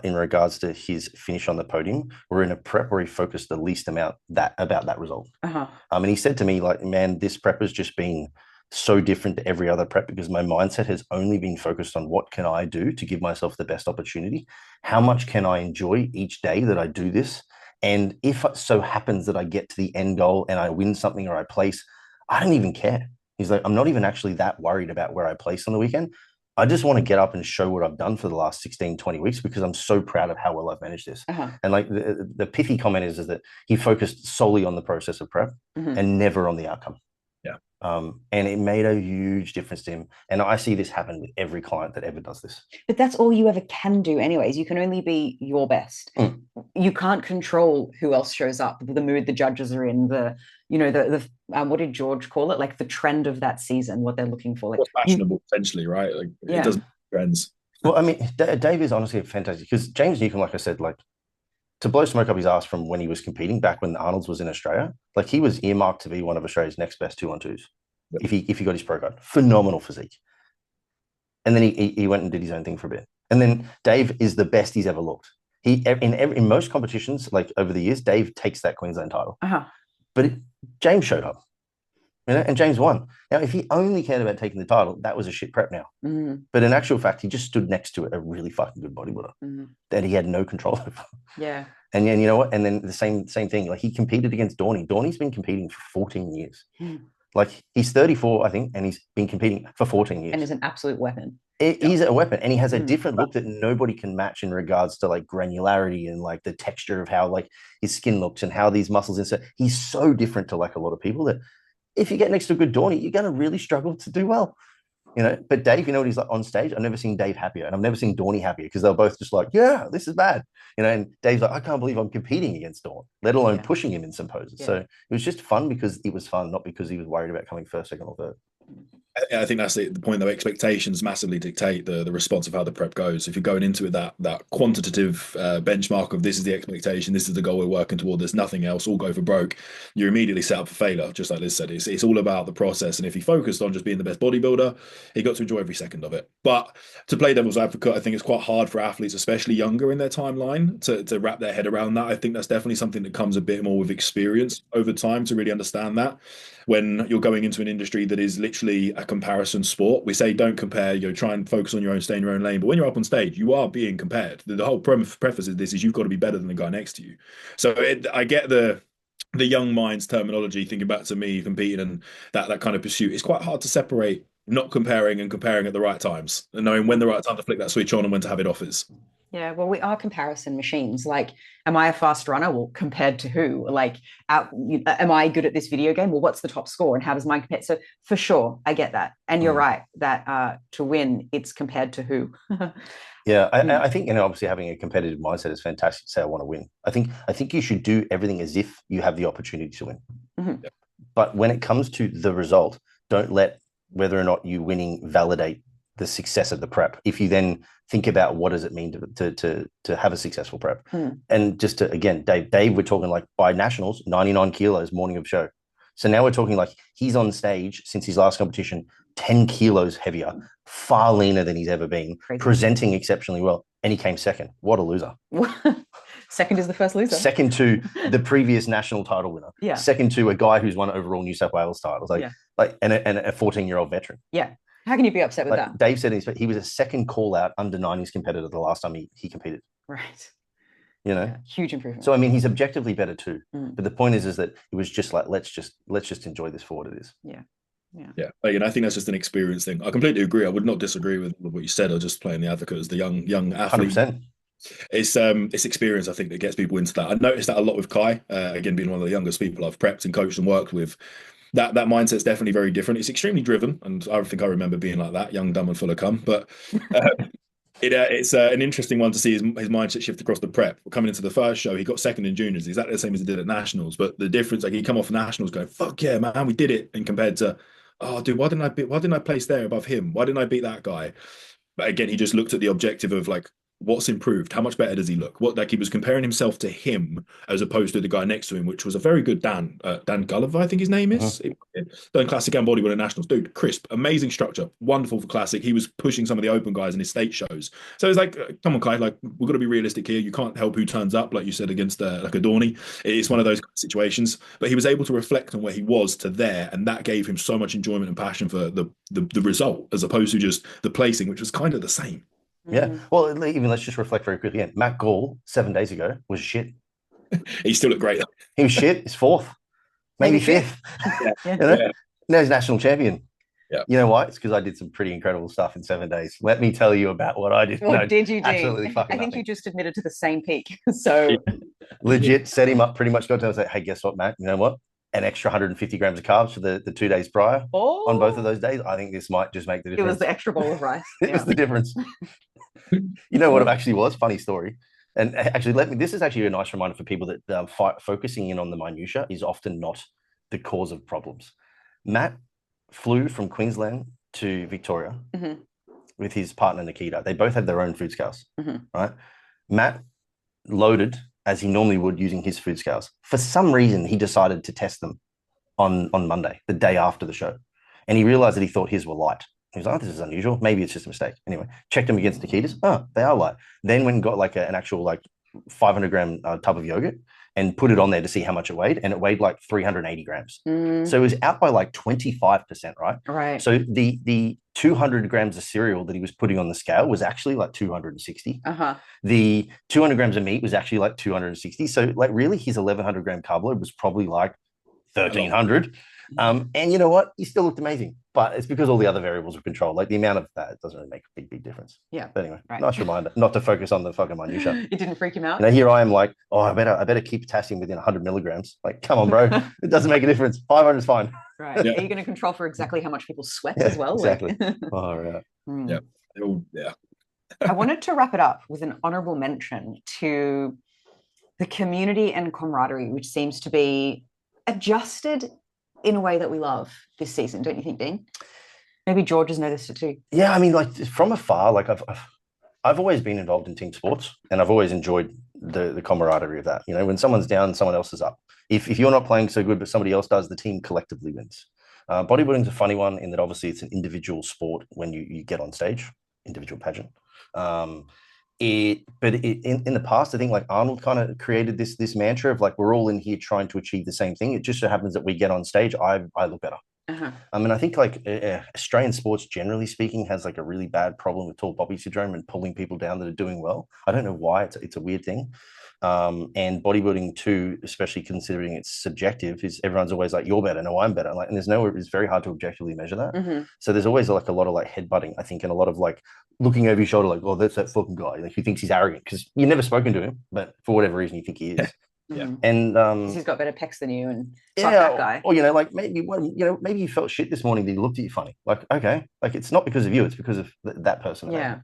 in regards to his finish on the podium were in a prep where he focused the least amount about that result. And he said to me, like, man, this prep has just been so different to every other prep because my mindset has only been focused on what can I do to give myself the best opportunity? How much can I enjoy each day that I do this? And if it so happens that I get to the end goal and I win something or I place, I don't even care. He's like, I'm not even actually that worried about where I place on the weekend. I just want to get up and show what I've done for the last 16, 20 weeks because I'm so proud of how well I've managed this. And like the pithy comment is that he focused solely on the process of prep and never on the outcome. Yeah. And it made a huge difference to him. And I see this happen with every client that ever does this. But that's all you ever can do anyways. You can only be your best. You can't control who else shows up, the mood the judges are in, the what did George call it? Like the trend of that season, what they're looking for. Like what's fashionable, essentially, right? Like it doesn't trends. Well, I mean, Dave is honestly fantastic because James Newcomb, like I said, like to blow smoke up his ass from when he was competing back when Arnold's was in Australia, like he was earmarked to be one of Australia's next best 2-on-2s. If he got his pro card, phenomenal physique. And then he went and did his own thing for a bit. And then Dave is the best he's ever looked. He in most competitions, like over the years, Dave takes that Queensland title. But James showed up, and James won. Now, if he only cared about taking the title, that was a shit prep now. But in actual fact, he just stood next to a really fucking good bodybuilder that he had no control over. Yeah. And then you know what? And then the same thing. Like he competed against Dorney. Dorney's been competing for 14 years. Like he's 34, I think, and he's been competing for 14 years. And is an absolute weapon. He's a weapon, and he has a different look that nobody can match in regards to like granularity and like the texture of how like his skin looks and how these muscles insert. He's so different to like a lot of people that if you get next to a good Dorney, you're going to really struggle to do well. But Dave, you know what he's like on stage? I've never seen Dave happier, and I've never seen Dorney happier because they're both just like, yeah, this is bad. And Dave's like, I can't believe I'm competing against Dawn, let alone pushing him in some poses. So it was just fun because it was fun, not because he was worried about coming first, second, or third. I think that's the point, though. Expectations massively dictate the response of how the prep goes. If you're going into it that quantitative benchmark of this is the expectation, this is the goal we're working toward, there's nothing else, all go for broke, you're immediately set up for failure. Just like Liz said, it's all about the process. And if he focused on just being the best bodybuilder, he got to enjoy every second of it. But to play devil's advocate, I think it's quite hard for athletes, especially younger in their timeline, to wrap their head around that. I think that's definitely something that comes a bit more with experience over time to really understand that. When you're going into an industry that is literally a comparison sport, we say don't compare, try and focus on your own, stay in your own lane. But when you're up on stage, you are being compared. The whole preface of this is you've got to be better than the guy next to you. So I get the young minds terminology, thinking back to me competing and that kind of pursuit. It's quite hard to separate not comparing and comparing at the right times and knowing when the right time to flick that switch on and when to have it off is. Yeah, well, we are comparison machines. Like, am I a fast runner? Well, compared to who? Like, am I good at this video game? Well, what's the top score and how does mine compare? So for sure, I get that. And you're right that to win, it's compared to who. Yeah, I think, obviously having a competitive mindset is fantastic to say I want to win. I think you should do everything as if you have the opportunity to win. But when it comes to the result, don't let whether or not you winning validate the success of the prep. If you then think about what does it mean to have a successful prep, and just to again, Dave, we're talking like by nationals, 99 kilos morning of show. So now we're talking like he's on stage since his last competition, 10 kilos heavier, far leaner than he's ever been, presenting exceptionally well, and he came second. What a loser! Second is the first loser. Second to the previous national title winner. Yeah. Second to a guy who's won overall New South Wales titles, and a 14-year-old veteran. Yeah. How can you be upset with that? Dave said he was a second call out under 90s competitor the last time he competed. Right. Huge improvement. So I mean, he's objectively better too. But the point is that it was just like let's just enjoy this for what it is. Yeah. Again, I think that's just an experience thing. I completely agree. I would not disagree with what you said. I was just playing the advocate as the young athlete. 100%. It's experience, I think, that gets people into that. I noticed that a lot with Kai. Again, being one of the youngest people I've prepped and coached and worked with. That mindset's definitely very different. It's extremely driven, and I think I remember being like that, young, dumb, and full of cum. But it's an interesting one to see his mindset shift across the prep. Coming into the first show, he got second in juniors, exactly the same as he did at nationals. But the difference, like he come off nationals going, "Fuck yeah, man, we did it," and compared to, "Oh, dude, why didn't I place there above him? Why didn't I beat that guy?" But again, he just looked at the objective of like, what's improved? How much better does he look? What, like, he was comparing himself to him as opposed to the guy next to him, which was a very good Dan Gulliver, I think his name is. Done classic and bodybuilding nationals. Dude, crisp, amazing structure, wonderful for classic. He was pushing some of the open guys in his state shows. So it's like, come on, Kai, like, we've got to be realistic here. You can't help who turns up, like you said, against like a Dorney. It's one of those situations. But he was able to reflect on where he was to there, and that gave him so much enjoyment and passion for the result, as opposed to just the placing, which was kind of the same. Yeah. Well, even let's just reflect very quickly again. Matt Gall 7 days ago was shit. He still looked great. He was shit. He's fourth, maybe fifth. Yeah. You know? Yeah. Now he's national champion. Yeah. You know why? It's because I did some pretty incredible stuff in 7 days. Let me tell you about what I did. What did you do? Absolutely fucking I think nothing. you just admitted to the same peak. So legit set him up, pretty much got to him and say, hey, guess what, Matt? You know what? An extra 150 grams of carbs for the 2 days prior on both of those days. I think this might just make the difference. It was the extra bowl of rice. It was the difference. You know what it actually was? Funny story. And actually, this is actually a nice reminder for people that focusing in on the minutia is often not the cause of problems. Matt flew from Queensland to Victoria with his partner Nikita. They both had their own food scales, right? Matt loaded as he normally would using his food scales. For some reason, he decided to test them on Monday, the day after the show. And he realized that he thought his were light. He was like, oh, this is unusual. Maybe it's just a mistake. Anyway, checked them against Nikita's. Oh, they are light. Then went and got like an actual like 500 gram tub of yogurt and put it on there to see how much it weighed. And it weighed like 380 grams. So it was out by like 25%, right? Right. So the 200 grams of cereal that he was putting on the scale was actually like 260. The 200 grams of meat was actually like 260. So like really his 1100 gram carb load was probably like 1300. And you know what? He still looked amazing, but it's because all the other variables were controlled. Like the amount of that doesn't really make a big difference. Yeah. But anyway, nice reminder not to focus on the fucking minutia. It didn't freak him out. You know, here I am like, oh, I better keep potassium within 100 milligrams. Like, come on, bro. It doesn't make a difference. 500 is fine. Right. Yeah. Are you going to control for exactly how much people sweat as well? Exactly. Like... All right. Yeah. Yeah. I wanted to wrap it up with an honorable mention to the community and camaraderie, which seems to be adjusted in a way that we love this season, don't you think, Dean? Maybe George has noticed it too. Yeah, I mean, like from afar, like I've always been involved in team sports, and I've always enjoyed the camaraderie of that. You know, when someone's down, someone else is up. If you're not playing so good, but somebody else does, the team collectively wins. Bodybuilding's a funny one in that obviously it's an individual sport when you get on stage, individual pageant. In the past, I think like Arnold kind of created this mantra of like we're all in here trying to achieve the same thing. It just so happens that we get on stage, I look better. I mean, I think like Australian sports, generally speaking, has like a really bad problem with tall poppy syndrome and pulling people down that are doing well. I don't know why. It's a weird thing. And bodybuilding too, especially considering it's subjective, is everyone's always like, you're better, no, I'm better. Like, and it's very hard to objectively measure that. So there's always like a lot of like headbutting, I think, and a lot of like looking over your shoulder, like, oh, that's that fucking guy, like who thinks he's arrogant because you've never spoken to him, but for whatever reason you think he is. Yeah. And he's got better pecs than you, and fuck that guy. Or like maybe maybe you felt shit this morning that he looked at you funny. Like, okay, like it's not because of you, it's because of that person. Yeah.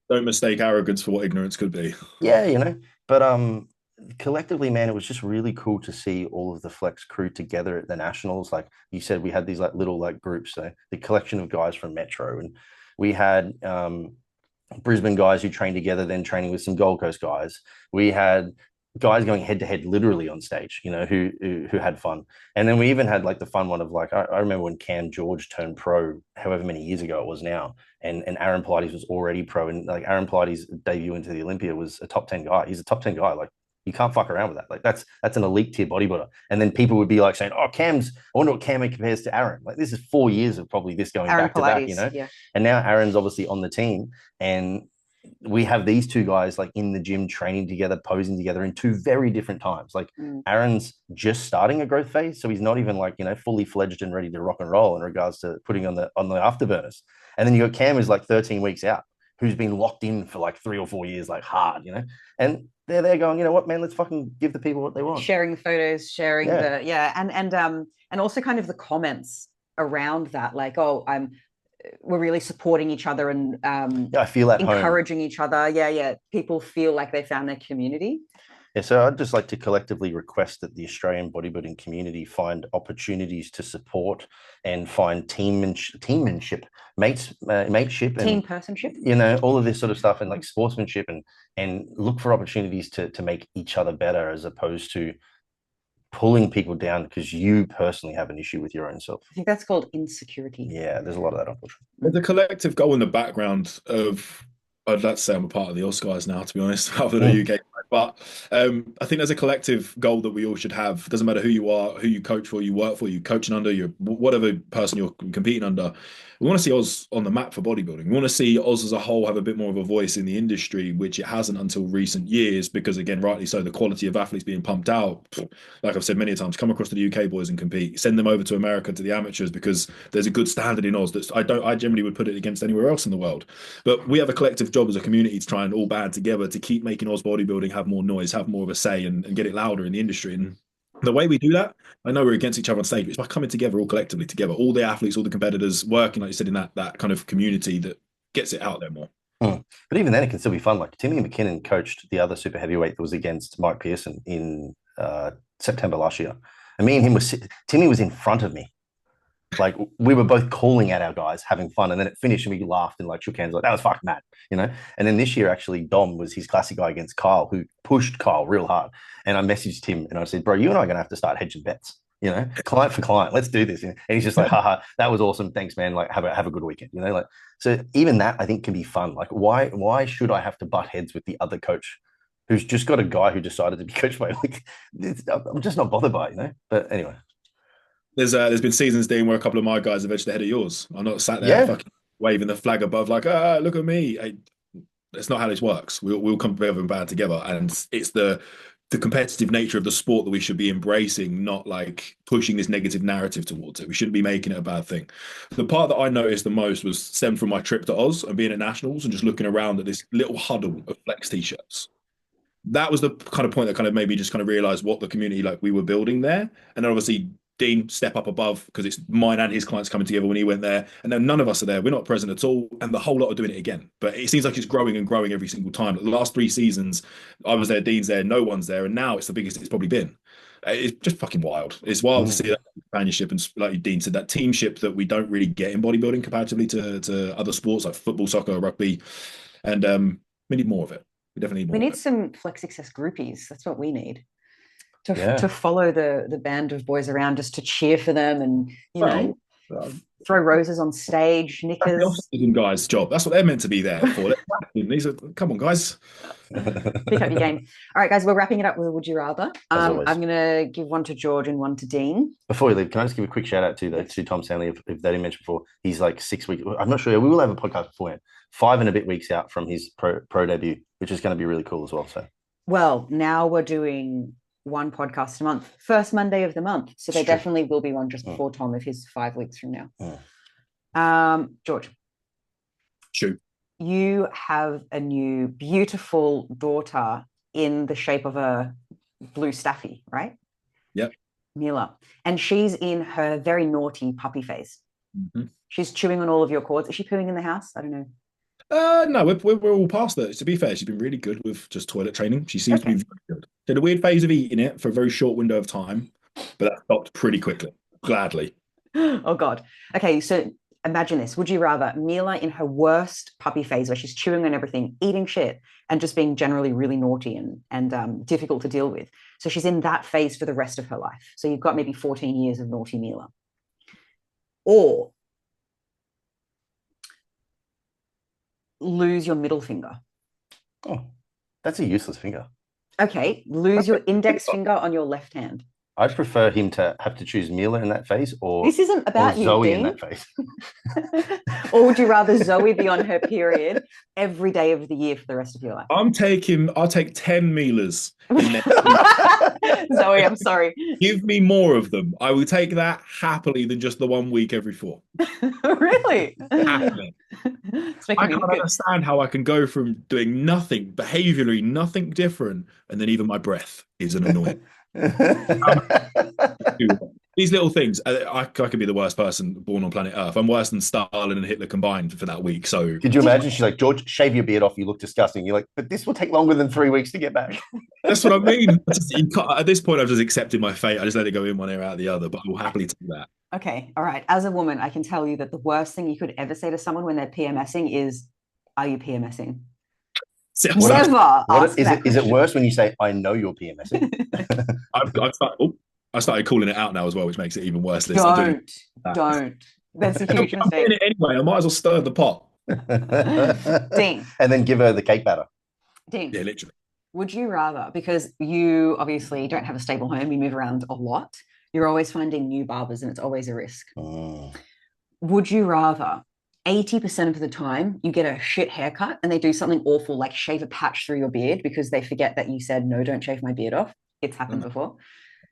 Don't mistake arrogance for what ignorance could be. Yeah, but collectively, man, it was just really cool to see all of the Flex crew together at the Nationals. Like you said, we had these like little like groups, so the collection of guys from Metro, and we had Brisbane guys who trained together, then training with some Gold Coast guys. We had guys going head to head literally on stage, who had fun. And then we even had like the fun one of like, I remember when Cam George turned pro, however many years ago it was now, and Aaron Pilates was already pro, and like Aaron Pilates' debut into the Olympia was a top 10 guy. He's a top 10 guy. Like you can't fuck around with that. Like that's an elite tier bodybuilder. And then people would be like saying, oh, I wonder what Cam compares to Aaron. Like this is 4 years of probably this going Aaron back Pilates, to back, Yeah. And now Aaron's obviously on the team, and we have these two guys like in the gym training together, posing together in two very different times. Like Aaron's just starting a growth phase, so he's not even like fully fledged and ready to rock and roll in regards to putting on the afterburners. And then you got Cam who's like 13 weeks out, who's been locked in for like 3 or 4 years, like hard, and they're there going, you know what, man, let's fucking give the people what they want. Sharing the photos, sharing and also kind of the comments around that, like, oh, we're really supporting each other and I feel at encouraging each other. Yeah. People feel like they found their community. Yeah, so I'd just like to collectively request that the Australian bodybuilding community find opportunities to support and find teammanship, mateship, Team and personship. all of this sort of stuff, and like sportsmanship, and look for opportunities to make each other better, as opposed to pulling people down because you personally have an issue with your own self. I think that's called insecurity. Yeah, there's a lot of that, unfortunately. There's a collective goal in the background of, I'd like to say I'm a part of the Aussie guys now, to be honest, rather than the UK. But I think there's a collective goal that we all should have. It doesn't matter who you are, who you coach for, you work for, you coaching under, you whatever person you're competing under. We want to see Oz on the map for bodybuilding. We want to see Oz as a whole have a bit more of a voice in the industry, which it hasn't until recent years, because again, rightly so, the quality of athletes being pumped out. Like I've said many times, come across to the UK boys and compete. Send them over to America to the amateurs, because there's a good standard in Oz that I generally would put it against anywhere else in the world. But we have a collective job as a community to try and all band together to keep making Oz bodybuilding have more noise, have more of a say, and get it louder in the industry. And the way we do that, I know we're against each other on stage, but it's by coming together all collectively together, all the athletes, all the competitors working, like you said, in that kind of community that gets it out there more. But even then, it can still be fun. Like Timmy McKinnon coached the other super heavyweight that was against Mike Pearson in September last year, and me and him Timmy was in front of me. Like we were both calling at our guys, having fun, and then it finished, and we laughed and like shook hands, like that was fucking mad, And then this year, actually, Dom was his classic guy against Kyle, who pushed Kyle real hard. And I messaged him and I said, "Bro, you and I are gonna have to start hedging bets, client for client. Let's do this." And he's just like, "Haha, that was awesome, thanks, man. Like, have a good weekend." Like so. Even that, I think, can be fun. Like, why should I have to butt heads with the other coach, who's just got a guy who decided to be coached by? Like, I'm just not bothered by it, But anyway. There's been seasons, Dean, where a couple of my guys have edged ahead of yours. I'm not sat there fucking waving the flag above like, look at me. That's not how this works. We'll come together and band together, and it's the competitive nature of the sport that we should be embracing, not like pushing this negative narrative towards it. We shouldn't be making it a bad thing. The part that I noticed the most was stemmed from my trip to Oz and being at Nationals and just looking around at this little huddle of Flex t-shirts. That was the kind of point that kind of made me just kind of realize what the community like we were building there. And then obviously Dean step up above, because it's mine and his clients coming together when he went there, and then none of us are there. We're not present at all, and the whole lot are doing it again. But it seems like it's growing and growing every single time. The last 3 seasons, I was there, Dean's there, no one's there, and now it's the biggest it's probably been. It's just fucking wild. It's wild to see that companionship and, like Dean said, that teamship that we don't really get in bodybuilding comparatively to other sports like football, soccer, rugby, and we need more of it. We definitely need more. We need some Flex Success groupies. That's what we need. To follow the band of boys around, just to cheer for them and throw roses on stage, knickers. Guys' job. That's what they're meant to be there for. Come on, guys. Pick up your game. All right, guys, we're wrapping it up with a Would You Rather. I'm going to give one to George and one to Dean. Before we leave, can I just give a quick shout out to Tom Stanley, if they didn't mention before? He's like 6 weeks. I'm not sure. We will have a podcast beforehand. 5 and a bit weeks out from his pro debut, which is going to be really cool as well. So, well, now we're doing one podcast a month, first Monday of the month. So there definitely will be one just before Tom if he's 5 weeks from now. George. Shoot. You have a new beautiful daughter in the shape of a blue staffy, right? Yep. Mila. And she's in her very naughty puppy phase. Mm-hmm. She's chewing on all of your cords. Is she pooing in the house? I don't know. No, we're all past that. To be fair, she's been really good with just toilet training. She seems to be very good. She had a weird phase of eating it for a very short window of time, but that stopped pretty quickly. Gladly. Oh, God. Okay, so imagine this. Would you rather Mila in her worst puppy phase, where she's chewing on everything, eating shit, and just being generally really naughty and difficult to deal with? So she's in that phase for the rest of her life. So you've got maybe 14 years of naughty Mila. Or lose your middle finger. Oh, that's a useless finger. Okay, lose your index finger on your left hand. I'd prefer him to have to choose Mila in that phase, or this isn't about you, Zoe Dean. in that phase. Or would you rather Zoe be on her period every day of the year for the rest of your life? I'll take 10 Milas. Zoe, I'm sorry. Give me more of them. I will take that happily than just the 1 week every 4. Really? Happily. I can't understand how I can go from doing nothing, behaviorally, nothing different, and then even my breath is an annoyance. These little things, I could be the worst person born on planet Earth. I'm worse than Stalin and Hitler combined for that week. So Could you imagine? She's like, George, shave your beard off. You look disgusting. You're like, but this will take longer than 3 weeks to get back. that's what I mean. At this point, I've just accepted my fate. I just let it go in one ear out the other, but I will happily take that. Okay, all right. As a woman, I can tell you that the worst thing you could ever say to someone when they're PMSing is, "Are you PMSing?" Never ask that is it question. worse when you say, "I know you're PMSing"? I started calling it out now as well, which makes it even worse. Don't. That's a huge I'm doing mistake. it anyway. I might as well stir the pot. Dean. And then give her the cake batter. Dean. Yeah, literally. Would you rather, because you obviously don't have a stable home, you move around a lot, you're always finding new barbers and it's always a risk. Would you rather 80% of the time you get a shit haircut and they do something awful like shave a patch through your beard because they forget that you said, no, don't shave my beard off? It's happened before.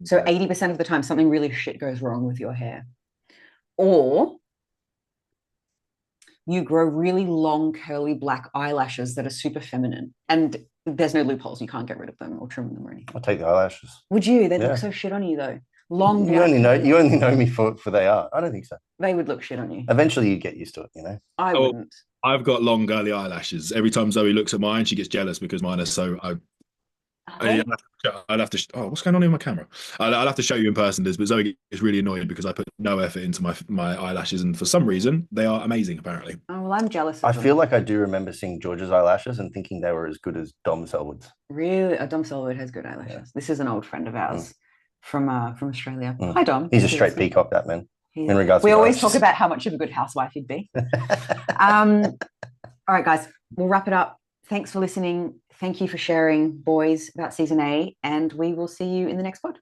So 80% of the time something really shit goes wrong with your hair. Or you grow really long, curly black eyelashes that are super feminine and there's no loopholes. You can't get rid of them or trim them or anything. I'll take the eyelashes. Would you? They'd look so shit on you though. Long you only know me for they are. I don't think so. They would look shit on you. Eventually you get used to it, you know. I wouldn't. I've got long girly eyelashes. Every time Zoe looks at mine, she gets jealous because mine are so I'd have to. Oh, what's going on in my camera? I'll have to show you in person, Liz. But Zoe is really annoyed because I put no effort into my eyelashes, and for some reason they are amazing. Apparently. Oh well, I'm jealous. I feel like I do remember seeing George's eyelashes and thinking they were as good as Dom Selwood's. Really, Dom Selwood has good eyelashes. Yeah. This is an old friend of ours from Australia. Hi, Dom. He's a straight peacock, that man. Yeah. In regards, we always talk about how much of a good housewife he'd be. All right, guys, we'll wrap it up. Thanks for listening. Thank you for sharing, boys, about season 8, and we will see you in the next pod.